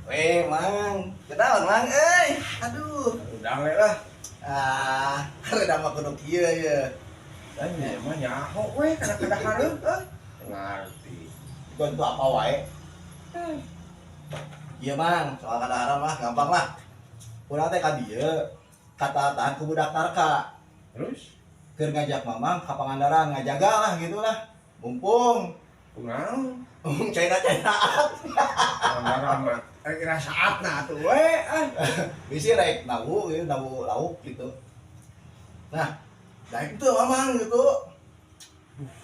Weh, Mang. Kenaon, Mang, euy. Aduh, Udah we lah. reda mah kudu kieu ye. Dan ya mah nyaho we kada hareup ngarti. Bantu apa wae? Iya, Mang. Soal kadahara mah gampang lah. Urang teh ka dieu, kata-kataan ku budak Tarka. Terus Keur ngajak Mamang ka Pangandaran ngajaga lah gitu lah. Mumpung kunaon? China-Chinaan. Ramah kira saatna atuh we. Bisi rek nawu gitu, nawu lauk gitu. Nah, daek tuh Mamang gitu.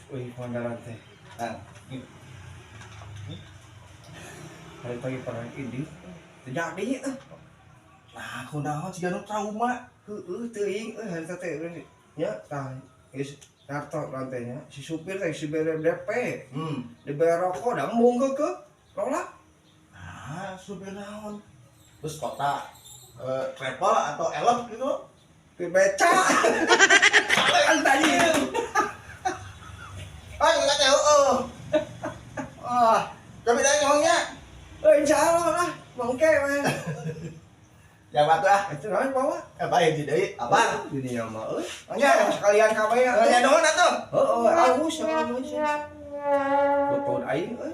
Wih, Pangandaran teh. Nah, Hari pagi perang ini terjadi nah kunaon siga nu trauma. Heeh teuing hari teh nya tah geus kartu rantainya si supir teh si DP diberi rokok dah embung ke nolak. Nah, supir naon? Terus kota travel atau elep gitu. Pi beca kan tadi Ah, enggak tahu. Tapi dah ngomongnya. insyaallah lah mongke we Yang batu ah. itu naon bawa Apa ya jadi? Apa? dunia mah euy Ya, sekalian kabeh ya doon atuh. heeh aus foto aing euy